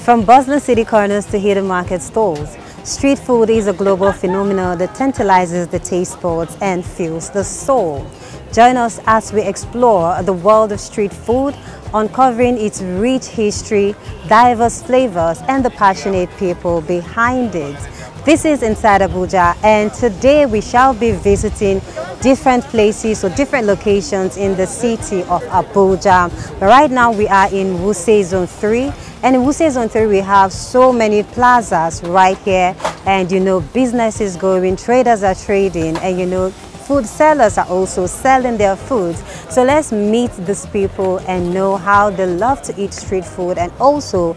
From bustling city corners to hidden market stalls, street food is a global phenomenon that tantalizes the taste buds and fills the soul. Join us as we explore the world of street food, uncovering its rich history, diverse flavors, and the passionate people behind it. This is Inside Abuja, and today we shall be visiting different places or different locations in the city of Abuja. But right now we are in Wuse Zone 3, and in Wuse Zone 3 we have so many plazas right here, and business is going, traders are trading, and food sellers are also selling their foods. So let's meet these people and know how they love to eat street food, and also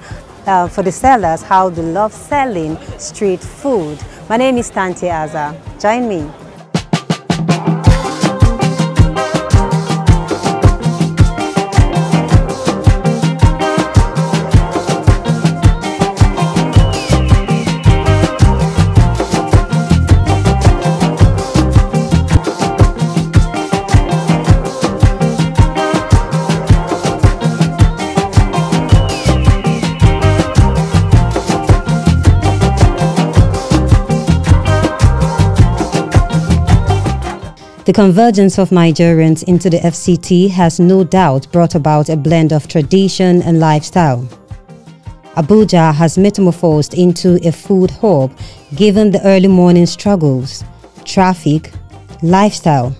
for the sellers, how they love selling street food. My name is Tahnteh Azal. Join me. The convergence of Nigerians into the FCT has no doubt brought about a blend of tradition and lifestyle. Abuja has metamorphosed into a food hub given the early morning struggles, traffic, lifestyle,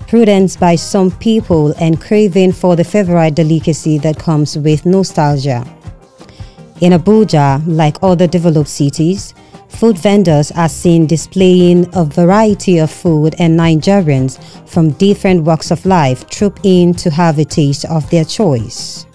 prudence by some people, and craving for the favorite delicacy that comes with nostalgia. In Abuja, like other developed cities, food vendors are seen displaying a variety of food, and Nigerians from different walks of life troop in to have a taste of their choice.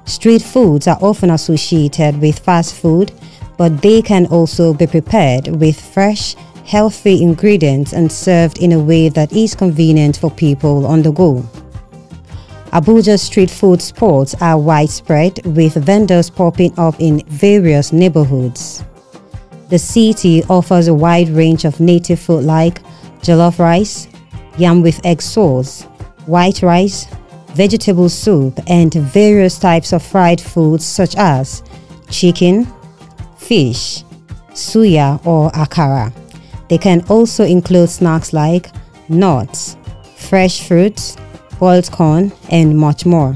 Street foods are often associated with fast food, but they can also be prepared with fresh, healthy ingredients and served in a way that is convenient for people on the go. Abuja's street food spots are widespread, with vendors popping up in various neighborhoods. The city offers a wide range of native food like jollof rice, yam with egg sauce, white rice, vegetable soup, and various types of fried foods such as chicken, fish, suya or akara. They can also include snacks like nuts, fresh fruits, boiled corn, and much more.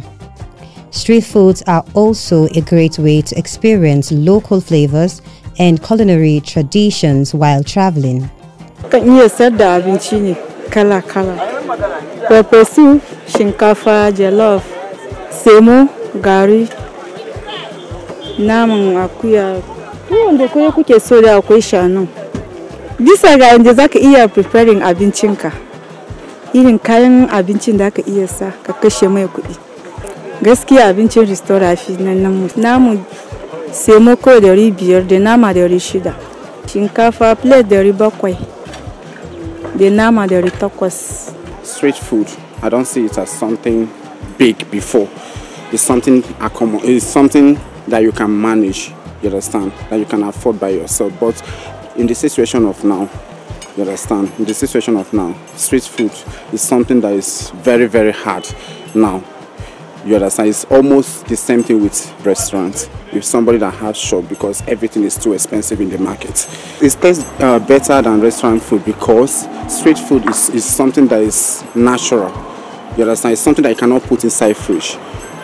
Street foods are also a great way to experience local flavors and culinary traditions while traveling. Kan iya sayar da abinci ne kala-kala. Pepper soup, shinkafa, jollof, semo, gari, naman akuya. Wanda koyo kuke so da akwai shanu. Bisa ga inda zaka iya preparing abincinka. Irin kayan abincin da ka iya sa ka kashe mai kuɗi. Gaskiya abincin restaurant fi nan namu semo ko 500 da nama 600, shinkafa plate 700 da nama 800. Street food, I don't see it as something big before. It's something it's something that you can manage, you understand, that you can afford by yourself. But in the situation of now, you understand, in the situation of now, street food is something that is very, very hard now. You understand? It's almost the same thing with restaurants. With somebody that has shop, because everything is too expensive in the market. It tastes better than restaurant food because street food is something that is natural. You understand? It's something that you cannot put inside fridge.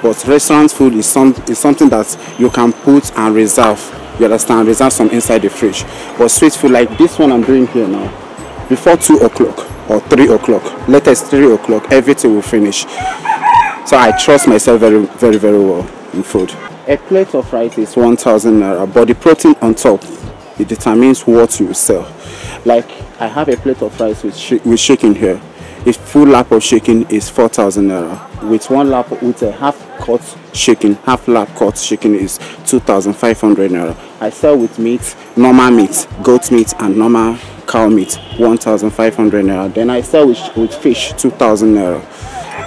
But restaurant food is something that you can put and reserve. You understand? Reserve some inside the fridge. But street food like this one I'm doing here now, before 2 o'clock or 3 o'clock, latest 3 o'clock, everything will finish. So I trust myself very, very, very well in food. A plate of rice is 1,000 naira, but the protein on top, it determines what you sell. Like I have a plate of rice with chicken here. A full lap of chicken is 4,000 naira. With one lap, with a half lap cut chicken is 2,500 naira. I sell with meat, normal meat, goat meat, and normal cow meat, 1,500 naira. Then I sell with fish, 2,000 naira.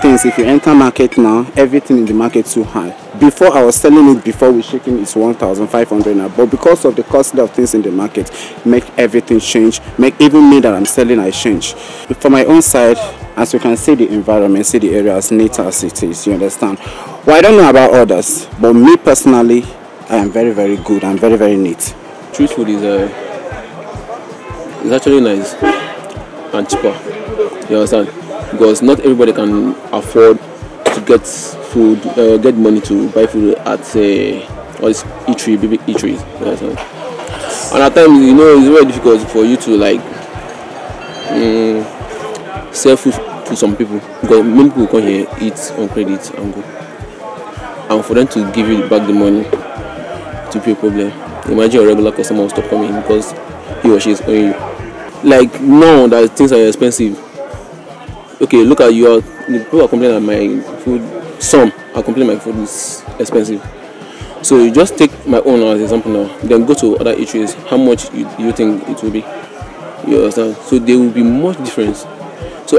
Things, if you enter market now, everything in the market too high. Before I was selling it before with chicken is 1,500 now, but because of the cost of things in the market, make everything change. Make even me that I'm selling, I change. For my own side, as you can see the environment, see the area as neat as it is. You understand? Well, I don't know about others, but me personally, very, very good and very, very neat. Street food is actually nice and cheaper. You understand? Because not everybody can afford to get food, get money to buy food at all these eatery, big eateries. You understand? And at times, you know, it's very difficult for you to like sell food to some people, because many people come here, eat on credit and go. And for them to give you back the money to be a problem. Imagine a regular customer will stop coming because he or she is owing you. Like now that things are expensive. Okay, look at you. People are complaining that my food. Some are complaining my food is expensive. So you just take my own as example now. Then go to other eateries. How much you think it will be? You understand? So there will be much difference. So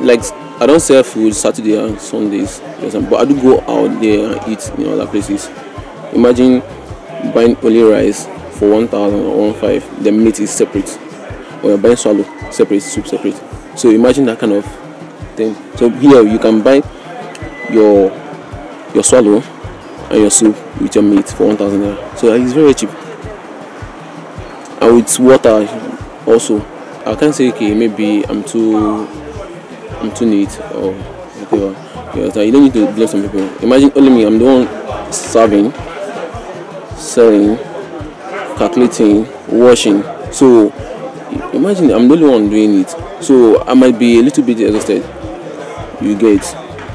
like I don't sell food Saturday and Sundays, but I do go out there and eat in other places. Imagine buying only rice for 1,000 or 1,500, the meat is separate. Or you're buying swallow separate, soup separate. So imagine that kind of thing. So here you can buy your swallow and your soup with your meat for 1,000 naira. So it's very cheap. And with water also. I can't say okay, maybe I'm too neat or whatever. You don't need to blame some people. Imagine only me, I'm the one serving, selling, calculating, washing. So imagine I'm the only one doing it. So I might be a little bit exhausted. You get.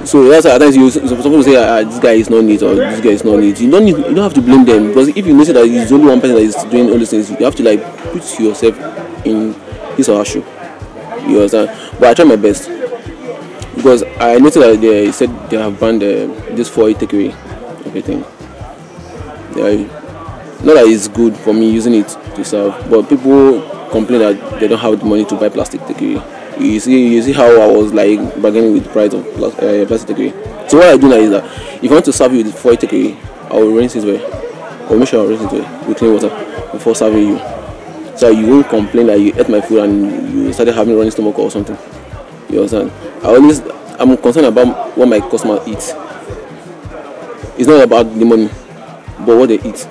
So that's at times some people say this guy is not neat or this guy is not neat. You don't have to blame them, because if you notice that it's only one person that is doing all these things, you have to like put yourself in his or her shoe. You understand? But I try my best, because I noticed that they said they have banned this 4 takeaway everything. Not that it's good for me using it to serve, but people complain that they don't have the money to buy plastic takeaway. You see how I was like bargaining with the price of plastic takeaway. So what I do now is that if I want to serve you with 4 takeaway, I will rinse it well. I'll make sure I rinse it well with clean water before serving you. So you won't complain that you ate my food and you started having running stomach or something. You understand? I'm concerned about what my customer eats. It's not about the money, but what they eat.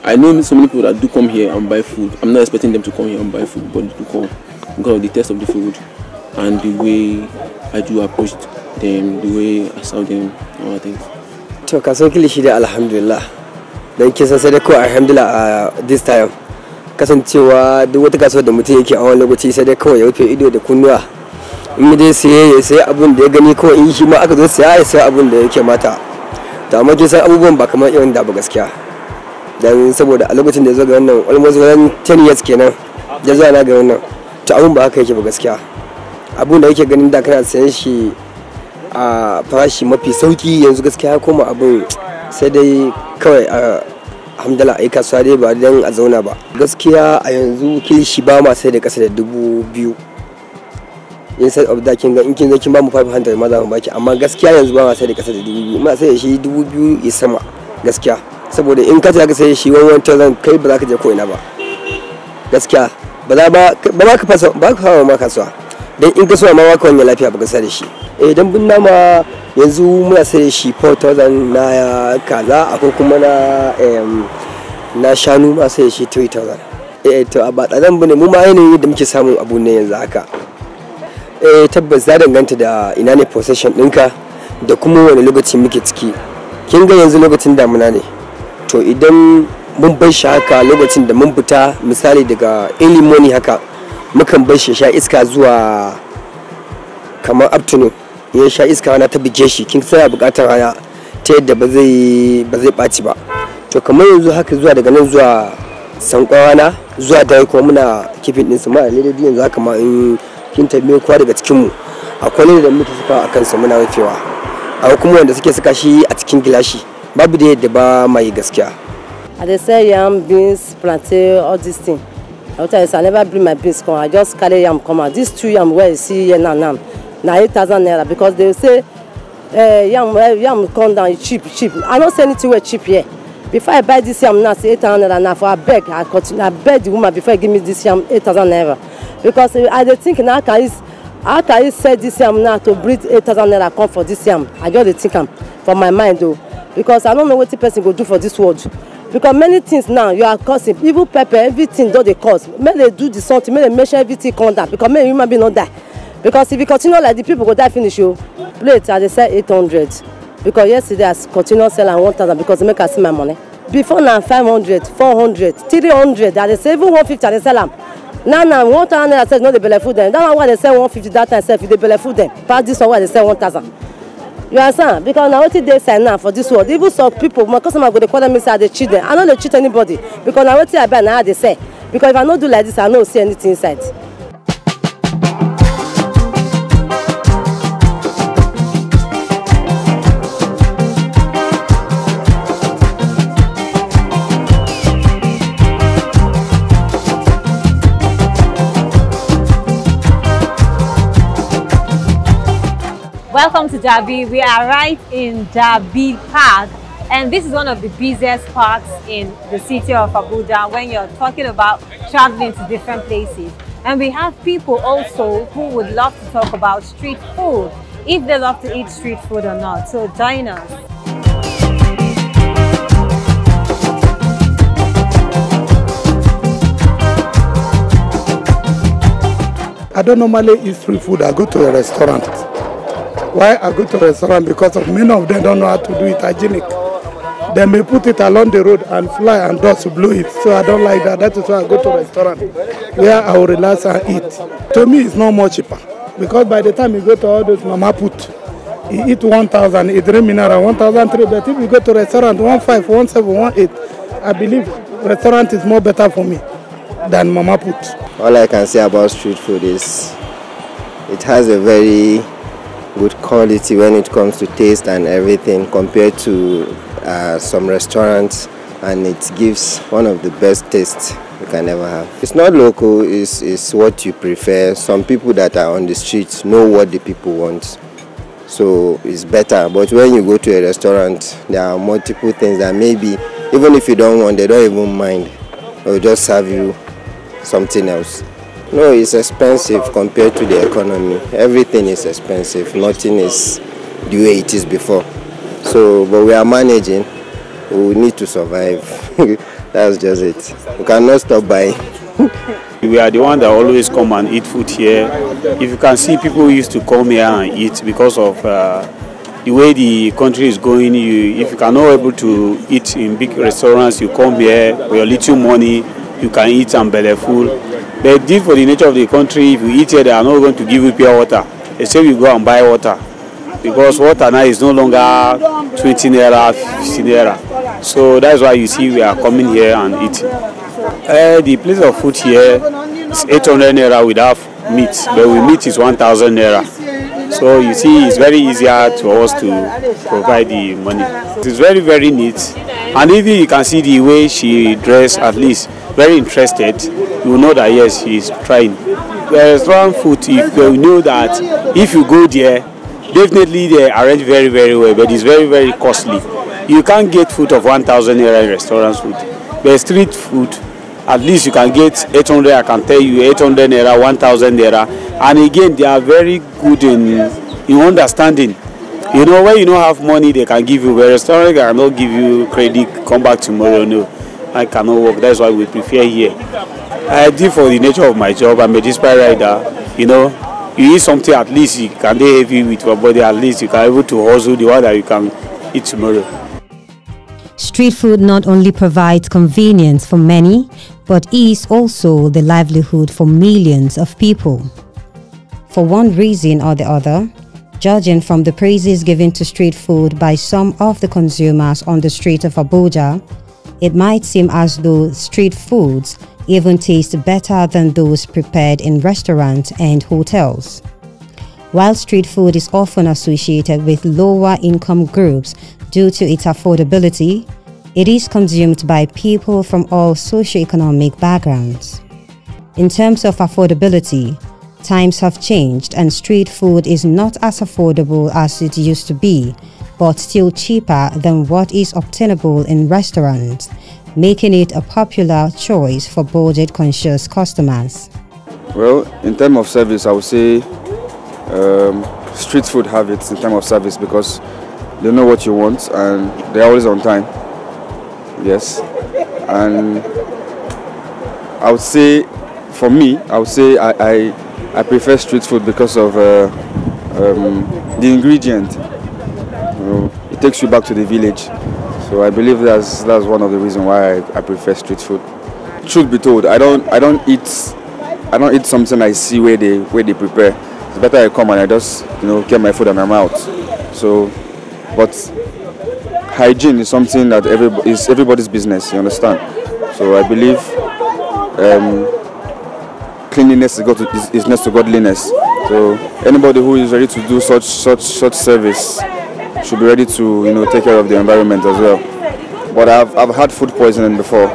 I know so many people that do come here and buy food. I'm not expecting them to come here and buy food, but they do come because of the taste of the food and the way I do approach them, the way I serve them, all things. To kaso kilishi da alhamdulillah. Dan kisa sai da ko alhamdulillah this time. Kasancewa duk wata kasuwar da mutum yake a wani lokaci sai dai kawai ya rufe ido da kunnuwa. In dai sai abun da ya gani kawai in shi ma aka zo sai abun da yake mata. To amma kin san abubuwan ba kamar irin da ba gaskiya. Dan saboda a lokacin da ya zo ga wannan almost 10 years kenan da zuwa na ga wannan, to abun ba haka yake ba gaskiya. Abun da yake ganin da kana sayan shi a farashi mafi sauki, yanzu gaskiya ya koma abun sai dai kawai alhamdulillah ai kasuwa dai ba dan a zauna ba. Gaskiya a yanzu kilishi ba ma sai da kasa da 2,000. Instead of that kin ga in kin zo kin ba mu 500 ma za mu baki, amma gaskiya yanzu ba ma sai da kasa da 2,000. Muna sai da shi 2,000 ya sama gaskiya. Saboda in ka ka sai shi 1,000 kai ba za ka je ko ina ba. Gaskiya ba ka fasa ba ka hawa ma kasuwa. Dan in ka so ma ka wani lafiya ba ka sai da shi. Dan bin nama yanzu muna sai da shi 4,000 na kaza, akwai kuma na shanu ma sai da shi 3,000. To ba tsadan bane mu ma yanayin da muke samun abu ne yanzu haka. Tabbas za danganta da ina ne possession ɗinka da kuma wani lokaci muke ciki. Kin ga yanzu lokacin damuna ne, to idan mun bar shi haka lokacin da mun fita misali daga early morning haka mukan bar shi sha iska zuwa kamar afternoon. Ya sha iska rana ta bige shi, kin sai bukatar rana ta yadda ba zai ɓaci ba. To kamar yanzu haka zuwa daga nan zuwa sankon rana zuwa dare kuma muna kifin ɗinsu ma ne da yanzu haka ma in kin tambaye kowa daga cikinmu akwai ne da muke saka a kansa muna rufewa, akwai kuma wanda suke saka shi a cikin gilashi. Babu da yadda ba mai gaskiya. I dey sell yam, beans, plantain, all these things. I tell you, I never bring my beans come. I just carry yam come out. These 2 yam where you see here now, 8,000 naira, because they say yam come down cheap. I don't say anything where cheap here. Before I buy this yam now, say 8,000 naira now. For I beg the woman before I give me this yam 8,000 naira, because I dey think now how can you sell this yam now to breed 8,000 naira come for this yam? I just dey think am for my mind though. because I don't know what the person go do for this world. Because many things now you are causing, even pepper, everything don't they cause. May they do the something, may they make sure everything come down, because may human being not die. Because if you continue like the people go die finish you, plate they sell 800. Because yesterday I continue selling 1,000 because they make us see my money. Before now 500, 400, 300, they say even 150 they sell them. Now 1,000 I said no they belly food them. That's why they sell 150 that time self, if they belly food them. Past this one why they sell 1,000. You understand? Because now what they say now for this world, even some people, my customer go to call them say they cheat them. I don't cheat anybody because now what I buy now they say. Because if I don't do like this, I don't see anything inside. Welcome to Derby. We are right in Derby Park, and this is one of the busiest parks in the city of Abuja when you're talking about traveling to different places. And we have people also who would love to talk about street food, if they love to eat street food or not. So join us. I don't normally eat street food. I go to a restaurant. Why I go to a restaurant? Because of many of them don't know how to do it hygienic. They may put it along the road and fly and dust blow it. So I don't like that. That is why I go to a restaurant where I will relax and eat. To me, it's not more cheaper. Because by the time you go to all those mama put, you eat 1,000, you drink mineral 1,003. But if you go to a restaurant 1,500, 1,700, 1,800, I believe restaurant is more better for me than mama put. All I can say about street food is it has a very good quality when it comes to taste and everything compared to some restaurants, and it gives one of the best tastes you can ever have. It's not local, it's what you prefer. Some people that are on the streets know what the people want, so it's better. But when you go to a restaurant, there are multiple things that maybe even if you don't want, they don't even mind. They'll just serve you something else. No, it's expensive compared to the economy. Everything is expensive. Nothing is the way it is before. So, but we are managing. We need to survive. That's just it. We cannot stop buying. We are the one that always come and eat food here. If you can see, people used to come here and eat because of the way the country is going. If you cannot able to eat in big restaurants, you come here with your little money, you can eat and belly full. But due for the nature of the country, if you eat here, they are not going to give you pure water. They say you go and buy water. Because water now is no longer 20 naira, 50 naira. So that's why you see we are coming here and eating. The place of food here is 800 naira without meat. But with meat is 1,000 naira. So you see it's very easier to us to provide the money. It's very, very neat. And even you can see the way she dressed, at least very interested, you will know that yes, she is trying. The restaurant food, if you know that if you go there, definitely they arrange very, very well, but it's very, very costly. You can't get food of 1,000 naira in restaurant food. But street food, at least you can get 800, I can tell you 800 naira, 1,000 naira. And again, they are very good in understanding. You know, when you don't have money, they can give you, but restaurant cannot give you credit, come back tomorrow, no. I cannot work. That's why we prefer here. I did for the nature of my job. I'm a dispatch rider. You know, you eat something, at least you can be heavy with your body. At least you can be able to hustle the one that you can eat tomorrow. Street food not only provides convenience for many, but is also the livelihood for millions of people. For one reason or the other, judging from the praises given to street food by some of the consumers on the street of Abuja, it might seem as though street foods even taste better than those prepared in restaurants and hotels. While street food is often associated with lower income groups due to its affordability, it is consumed by people from all socioeconomic backgrounds. In terms of affordability, times have changed and street food is not as affordable as it used to be, but still cheaper than what is obtainable in restaurants, making it a popular choice for budget-conscious customers. Well, in terms of service, I would say street food have it in terms of service because they know what you want, and they're always on time. Yes, and I would say, for me, I prefer street food because of the ingredient. It takes you back to the village. So I believe that's one of the reasons why I prefer street food. Truth be told, I don't eat something I see where they prepare. It's better I come and I just get my food and I'm out. So, but hygiene is something that is everybody's business. You understand? So I believe cleanliness is next to godliness. So anybody who is ready to do such service should be ready to take care of the environment as well. But I've had food poisoning before,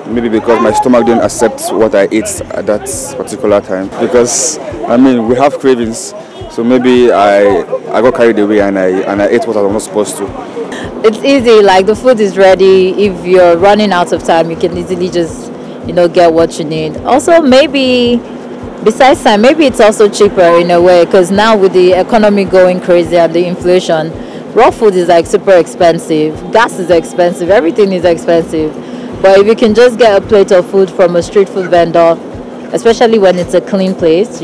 maybe because my stomach didn't accept what I ate at that particular time. Because we have cravings, so maybe I got carried away and I ate what I was not supposed to. It's easy, like the food is ready. If you're running out of time, you can easily just get what you need. Also, maybe besides time, maybe it's also cheaper in a way, because now with the economy going crazy and the inflation, raw food is like super expensive, gas is expensive, everything is expensive. But if you can just get a plate of food from a street food vendor, especially when it's a clean place,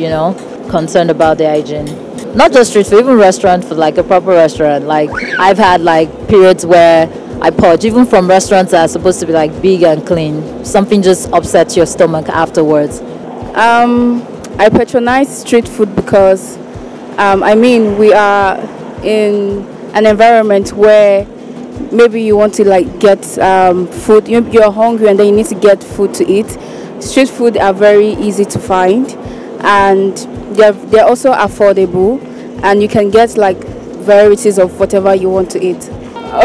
concerned about the hygiene. Not just street food, even restaurant food, like a proper restaurant. Like I've had like periods where I purge, even from restaurants that are supposed to be like big and clean. Something just upsets your stomach afterwards. I patronize street food because, we are in an environment where maybe you want to like get food, you're hungry and then you need to get food to eat. Street food are very easy to find, and they're also affordable, and you can get like varieties of whatever you want to eat.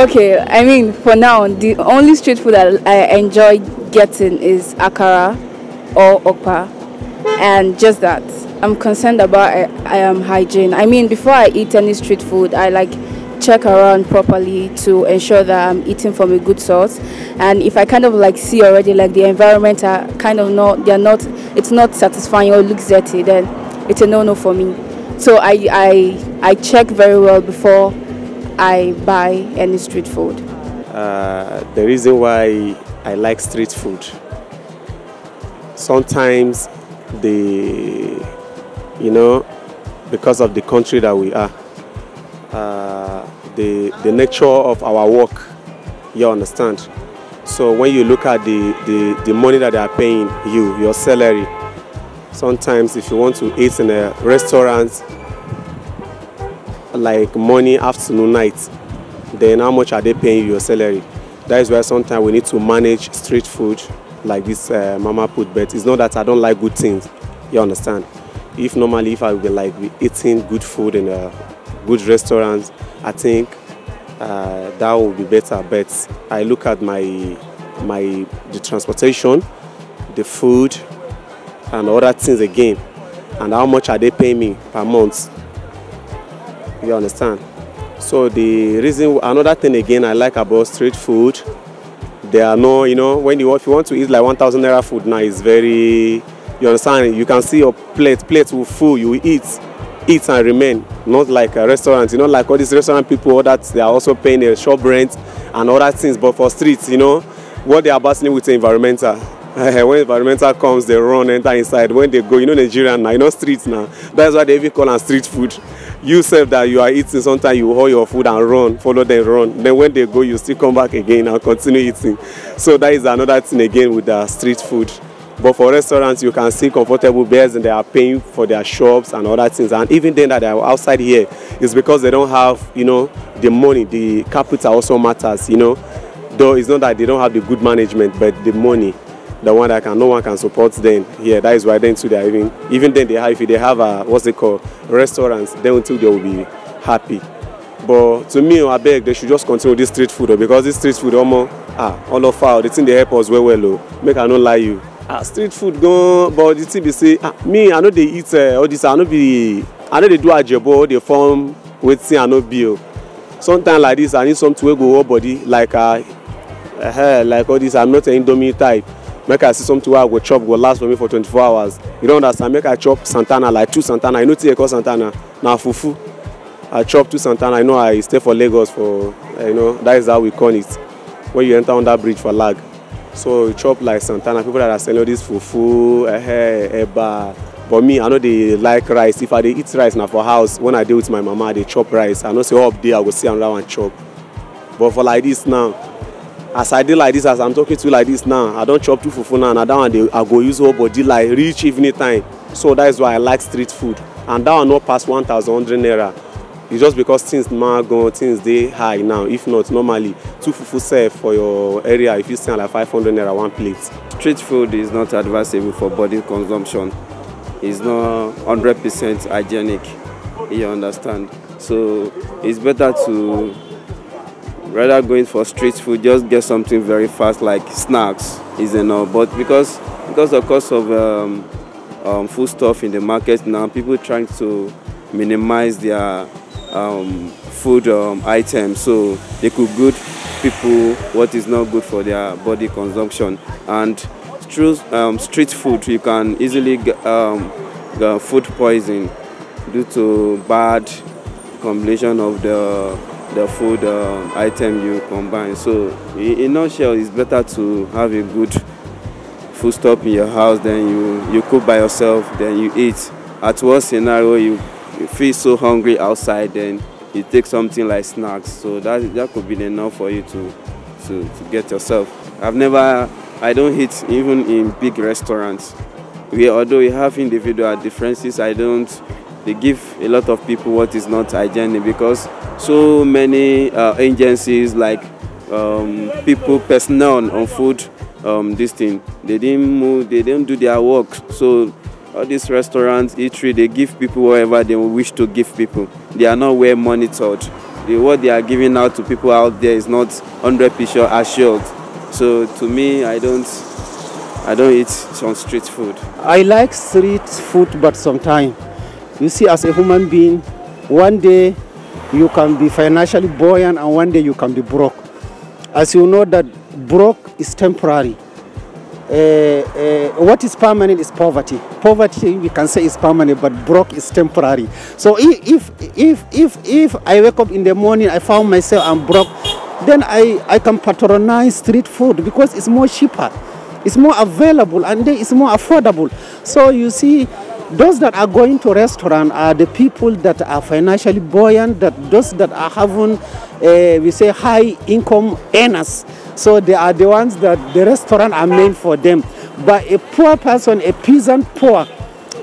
Okay, for now, the only street food that I enjoy getting is akara or okpa, and just that. I'm concerned about hygiene. Before I eat any street food, I like check around properly to ensure that I'm eating from a good source. And if I kind of like see already like the environment are kind of it's not satisfying or looks dirty, then it's a no-no for me. So I check very well before I buy any street food. The reason why I like street food, sometimes because of the country that we are, the nature of our work, you understand. So when you look at the money that they are paying you, your salary, sometimes if you want to eat in a restaurant like morning, afternoon, night, then how much are they paying you your salary? That is why sometimes we need to manage street food like this mama put, but it's not that I don't like good things, you understand. If I would be eating good food in a good restaurant, I think that would be better. But I look at the transportation, the food, and other things again, and how much are they paying me per month? You understand? So another thing again I like about street food, there are no, if you want to eat like 1,000 naira food now, it's very, you understand? You can see your plate will full, you eat and remain. Not like a restaurant, like all these restaurant people that they are also paying a shop rent and other things. But for streets, what they are battling with the environmental. When environmental comes, they run, enter inside. When they go, Nigerian now, streets now. That's why they even call them street food. You say that you are eating, sometimes you hold your food and run, follow them, run. Then when they go, you still come back again and continue eating. So that is another thing again with the street food. But for restaurants, you can see comfortable beds and they are paying for their shops and other things. And even then that they are outside here, it's because they don't have, the money, the capital also matters, Though it's not that they don't have the good management, but the money, the one that no one can support them here. That is why then too they are even then if they have restaurants, then too they will be happy. But to me, I beg they should just continue this street food, because this street food all of our the thing they help us well. Make I not lie you. Street food go, but the thing they say, me I know they eat all this. I know they do a job, they form with I know bill. Sometimes like this, I need something to go up body like like all this. I'm not an Indomie type. Make I see something where I go chop, go last for me for 24 hours. You don't understand? Make I chop Santana, like 2 Santana. You know what I call Santana? Now fufu. I chop to Santana. I know I stay for Lagos for, that is how we call it. When you enter on that bridge for lag. So chop like Santana, people that are selling this fufu, eba. But me, I know they like rice. If I dey eat rice now for house, when I deal with my mama, they chop rice. I know say up there, I go see another one chop. But for like this now, as I did like this, as I'm talking to you like this now, I don't chop too fufu now. And that one, I go use whole body like reach evening time. So that is why I like street food. And that one not pass 1,100 naira. It's just because things things they high now. If not, normally 2 fufu serve for your area. If you sell like 500 naira 1 plate. Street food is not advisable for body consumption. It's not 100% hygienic. You understand? So it's better to rather going for street food, just get something very fast like snacks is enough. But because the cost of food stuff in the market now, people trying to minimize their food items, so they could give people what is not good for their body consumption. And through street food, you can easily get food poisoning due to bad combination of the food item you combine. So in a nutshell, it's better to have a good food stop in your house, then you cook by yourself, then you eat. At worst scenario, you feel so hungry outside, then you take something like snacks. So that could be enough for you to get yourself. I don't eat even in big restaurants. Although we have individual differences, they give a lot of people what is not hygienic, because so many agencies like personnel on food, they didn't do their work. So all these restaurants, eatery, they give people whatever they wish to give people. They are not well monitored. What they are giving out to people out there is not 100% assured. So to me, I don't eat some street food. I like street food, but sometimes, you see, as a human being, one day you can be financially buoyant and one day you can be broke. As you know that broke is temporary. What is permanent is poverty. Poverty, we can say, is permanent, but broke is temporary. So if I wake up in the morning, I found myself I'm broke, then I can patronize street food because it's more cheaper, it's more available, and then it's more affordable. So you see, those that are going to restaurant are the people that are financially buoyant, those that are having, we say, high income earners. So they are the ones that the restaurant are meant for them. But a poor person, a peasant poor,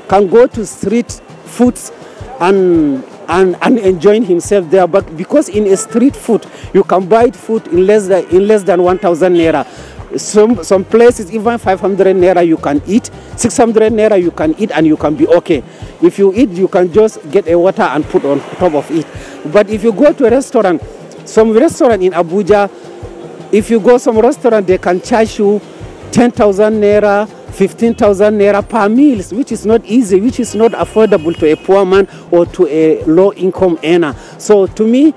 can go to street foods and enjoying himself there. But because in a street food, you can buy food in less than 1,000 naira. Some places, even 500 naira you can eat, 600 naira you can eat, and you can be okay. If you eat, you can just get a water and put on top of it. But if you go to a restaurant, some restaurant in Abuja, if you go some restaurant, they can charge you 10,000 naira, 15,000 naira per meal, which is not easy, which is not affordable to a poor man or to a low-income earner. So to me,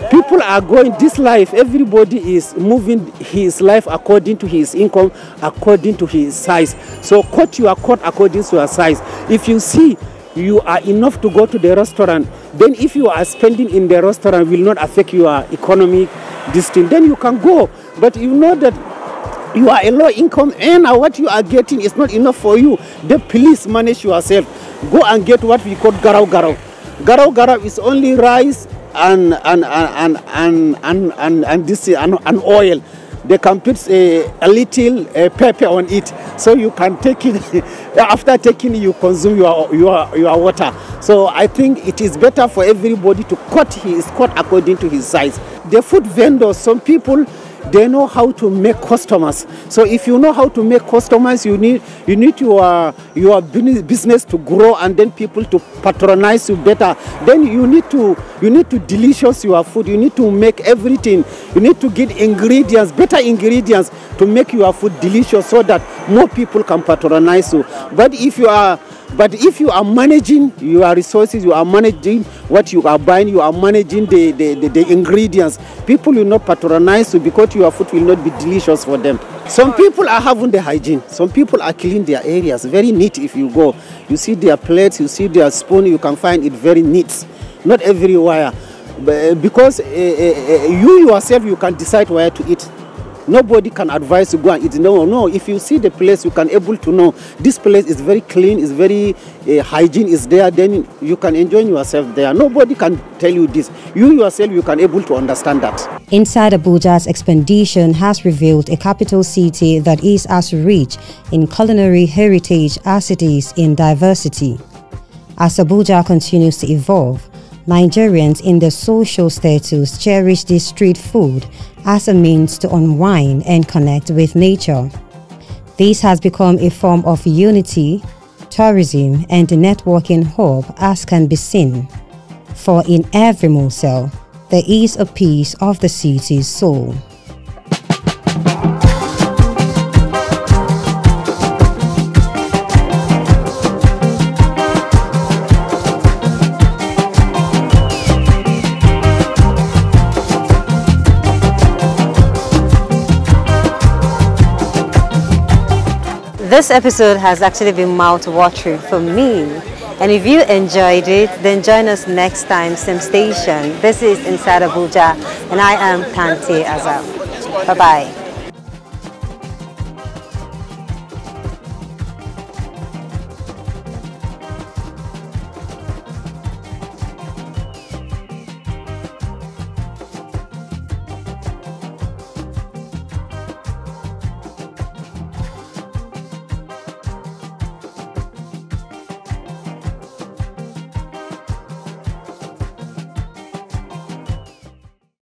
people are going this life, everybody is moving his life according to his income, according to his size. So cut your coat according to your size. If you see you are enough to go to the restaurant, then if you are spending in the restaurant will not affect your economic distance, then you can go. But you know that you are a low income earner, what you are getting is not enough for you. Then please manage yourself. Go and get what we call garau garau. Garau garau is only rice and oil. They can put a little pepper on it, so you can take it. After taking it, you consume your water. So I think it is better for everybody to cut his coat according to his size. The food vendors, some people, they know how to make customers. So if you know how to make customers, you need your business to grow, and then people to patronize you better. Then you need to delicious your food. You need to make everything. You need to get ingredients, better ingredients, to make your food delicious, so that more people can patronize you. But if you are managing your resources, you are managing what you are buying, you are managing the ingredients, people will not patronize you because your food will not be delicious for them. Some people are having the hygiene. Some people are cleaning their areas, very neat. If you go, you see their plates, you see their spoon, you can find it very neat. not everywhere. Because you yourself, you can decide where to eat. Nobody can advise you go and eat. No. If you see the place, you can able to know this place is very clean, is very hygiene is there. Then you can enjoy yourself there. Nobody can tell you this. You yourself, you can able to understand that. Inside Abuja's expedition has revealed a capital city that is as rich in culinary heritage as it is in diversity. As Abuja continues to evolve, Nigerians in their social status cherish this street food as a means to unwind and connect with nature. This has become a form of unity, tourism, and a networking hub, as can be seen. For in every morsel, there is a piece of the city's soul. This episode has actually been mouth-watering for me. And if you enjoyed it, then join us next time, same station. This is Inside Abuja, and I am Tahnteh Azal. Bye-bye.